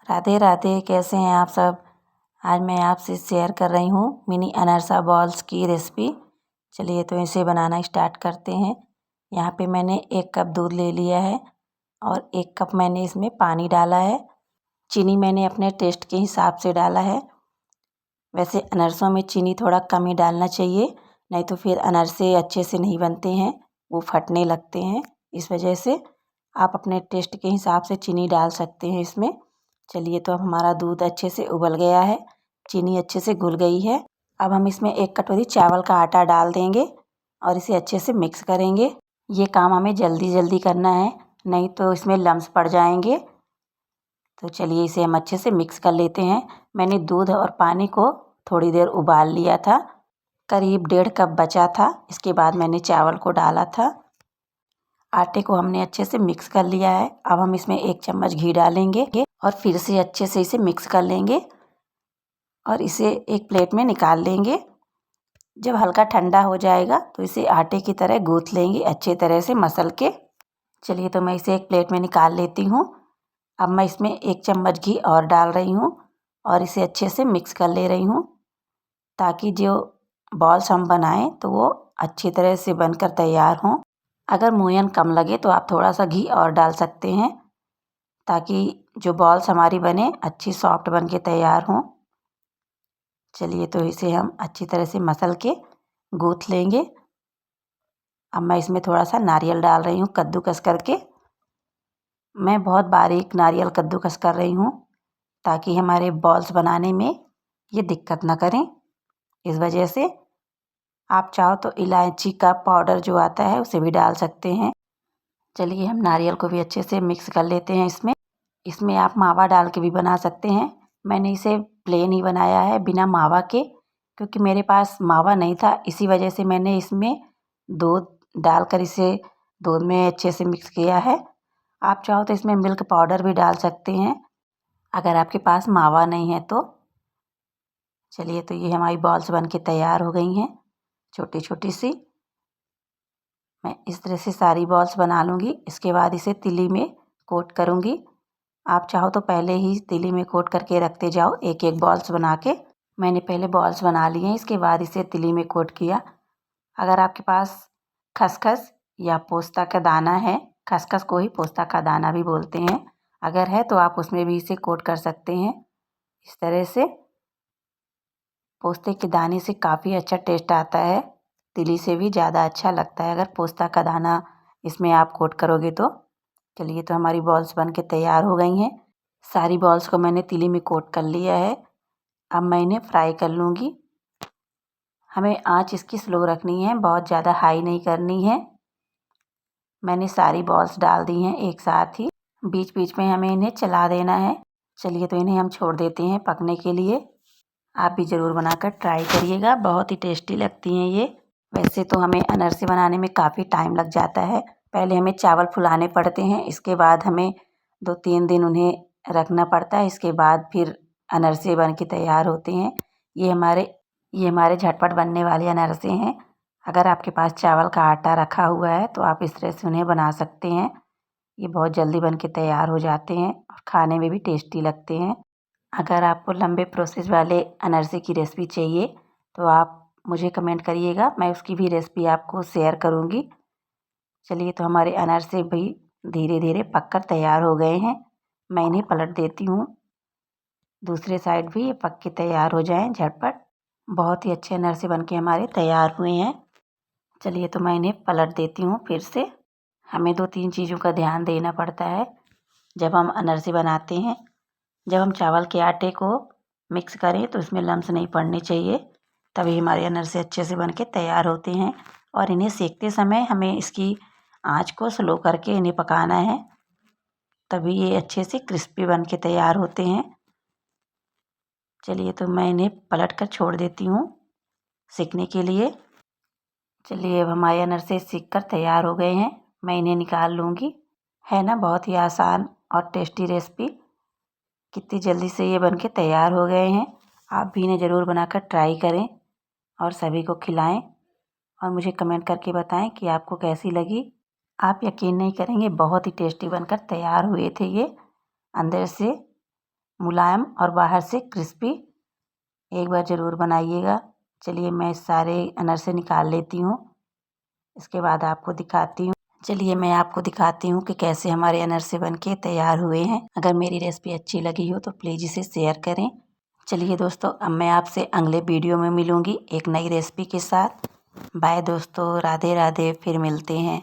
राधे राधे, कैसे हैं आप सब। आज मैं आपसे शेयर कर रही हूँ मिनी अनरसा बॉल्स की रेसिपी। चलिए तो इसे बनाना स्टार्ट करते हैं। यहाँ पे मैंने 1 कप दूध ले लिया है और 1 कप मैंने इसमें पानी डाला है। चीनी मैंने अपने टेस्ट के हिसाब से डाला है। वैसे अनरसों में चीनी थोड़ा कम ही डालना चाहिए, नहीं तो फिर अनरसे अच्छे से नहीं बनते हैं, वो फटने लगते हैं। इस वजह से आप अपने टेस्ट के हिसाब से चीनी डाल सकते हैं इसमें। चलिए तो अब हमारा दूध अच्छे से उबल गया है, चीनी अच्छे से घुल गई है। अब हम इसमें 1 कटोरी चावल का आटा डाल देंगे और इसे अच्छे से मिक्स करेंगे। ये काम हमें जल्दी जल्दी करना है, नहीं तो इसमें लम्स पड़ जाएंगे। तो चलिए इसे हम अच्छे से मिक्स कर लेते हैं। मैंने दूध और पानी को थोड़ी देर उबाल लिया था, करीब 1.5 कप बचा था। इसके बाद मैंने चावल को डाला था। आटे को हमने अच्छे से मिक्स कर लिया है। अब हम इसमें 1 चम्मच घी डालेंगे और फिर से अच्छे से इसे मिक्स कर लेंगे और इसे एक प्लेट में निकाल लेंगे। जब हल्का ठंडा हो जाएगा तो इसे आटे की तरह गूँथ लेंगे, अच्छे तरह से मसल के। चलिए तो मैं इसे एक प्लेट में निकाल लेती हूँ। अब मैं इसमें 1 चम्मच घी और डाल रही हूँ और इसे अच्छे से मिक्स कर ले रही हूँ, ताकि जो बॉल्स हम बनाएं तो वो अच्छी तरह से बनकर तैयार हों। अगर मोयन कम लगे तो आप थोड़ा सा घी और डाल सकते हैं, ताकि जो बॉल्स हमारी बने अच्छी सॉफ्ट बन के तैयार हों। चलिए तो इसे हम अच्छी तरह से मसल के गूँथ लेंगे। अब मैं इसमें थोड़ा सा नारियल डाल रही हूँ कद्दूकस करके। मैं बहुत बारीक नारियल कद्दूकस कर रही हूँ, ताकि हमारे बॉल्स बनाने में ये दिक्कत ना करें। इस वजह से आप चाहो तो इलायची का पाउडर जो आता है उसे भी डाल सकते हैं। चलिए हम नारियल को भी अच्छे से मिक्स कर लेते हैं इसमें आप मावा डाल के भी बना सकते हैं। मैंने इसे प्लेन ही बनाया है बिना मावा के, क्योंकि मेरे पास मावा नहीं था। इसी वजह से मैंने इसमें दूध डालकर इसे दूध में अच्छे से मिक्स किया है। आप चाहो तो इसमें मिल्क पाउडर भी डाल सकते हैं, अगर आपके पास मावा नहीं है तो। चलिए तो ये हमारी बॉल्स बन के तैयार हो गई हैं, छोटी छोटी सी। मैं इस तरह से सारी बॉल्स बना लूँगी। इसके बाद इसे तिली में कोट करूँगी। आप चाहो तो पहले ही तिली में कोट करके रखते जाओ, एक एक बॉल्स बना के। मैंने पहले बॉल्स बना लिए हैं, इसके बाद इसे तिली में कोट किया। अगर आपके पास खसखस या पोस्ता का दाना है, खसखस को ही पोस्ता का दाना भी बोलते हैं, अगर है तो आप उसमें भी इसे कोट कर सकते हैं। इस तरह से पोस्ते के दाने से काफ़ी अच्छा टेस्ट आता है, तिली से भी ज़्यादा अच्छा लगता है अगर पोस्ता का दाना इसमें आप कोट करोगे तो। चलिए तो हमारी बॉल्स बन के तैयार हो गई हैं। सारी बॉल्स को मैंने तिली में कोट कर लिया है। अब मैं इन्हें फ्राई कर लूँगी। हमें आंच इसकी स्लो रखनी है, बहुत ज़्यादा हाई नहीं करनी है। मैंने सारी बॉल्स डाल दी हैं एक साथ ही, बीच बीच में हमें इन्हें चला देना है। चलिए तो इन्हें हम छोड़ देते हैं पकने के लिए। आप भी ज़रूर बनाकर ट्राई करिएगा, बहुत ही टेस्टी लगती हैं ये। वैसे तो हमें अनरसे बनाने में काफ़ी टाइम लग जाता है। पहले हमें चावल फुलाने पड़ते हैं, इसके बाद हमें 2-3 दिन उन्हें रखना पड़ता है, इसके बाद फिर अनरसे बन के तैयार होते हैं। ये हमारे झटपट बनने वाले अनरसे हैं। अगर आपके पास चावल का आटा रखा हुआ है तो आप इस तरह से उन्हें बना सकते हैं। ये बहुत जल्दी बन के तैयार हो जाते हैं और खाने में भी टेस्टी लगते हैं। अगर आपको लंबे प्रोसेस वाले अनरसे की रेसिपी चाहिए तो आप मुझे कमेंट करिएगा, मैं उसकी भी रेसिपी आपको शेयर करूँगी। चलिए तो हमारे अनरसे भी धीरे धीरे पककर तैयार हो गए हैं। मैं इन्हें पलट देती हूँ, दूसरे साइड भी ये पक के तैयार हो जाएं झटपट। बहुत ही अच्छे अनरसे बन के हमारे तैयार हुए हैं। चलिए तो मैं इन्हें पलट देती हूँ फिर से। हमें 2-3 चीज़ों का ध्यान देना पड़ता है जब हम अनरसे बनाते हैं। जब हम चावल के आटे को मिक्स करें तो इसमें लम्स नहीं पड़ने चाहिए, तभी हमारे अनरसे अच्छे से बन के तैयार होते हैं। और इन्हें सेकते समय हमें इसकी आंच को स्लो करके इन्हें पकाना है, तभी ये अच्छे से क्रिस्पी बन के तैयार होते हैं। चलिए तो मैं इन्हें पलट कर छोड़ देती हूँ सेकने के लिए। चलिए अब हमारे अनरसे सीख कर तैयार हो गए हैं, मैं इन्हें निकाल लूँगी। है ना बहुत ही आसान और टेस्टी रेसिपी। कितनी जल्दी से ये बन के तैयार हो गए हैं। आप भी इन्हें ज़रूर बनाकर ट्राई करें और सभी को खिलाएं और मुझे कमेंट करके बताएं कि आपको कैसी लगी। आप यकीन नहीं करेंगे, बहुत ही टेस्टी बनकर तैयार हुए थे ये अंदर से। मुलायम और बाहर से क्रिस्पी। एक बार ज़रूर बनाइएगा। चलिए मैं सारे अनारसे निकाल लेती हूँ, इसके बाद आपको दिखाती हूँ। चलिए मैं आपको दिखाती हूँ कि कैसे हमारे अनारसे बनके तैयार हुए हैं। अगर मेरी रेसिपी अच्छी लगी हो तो प्लीज़ इसे शेयर करें। चलिए दोस्तों, अब मैं आपसे अगले वीडियो में मिलूँगी एक नई रेसिपी के साथ। बाय दोस्तों, राधे राधे, फिर मिलते हैं।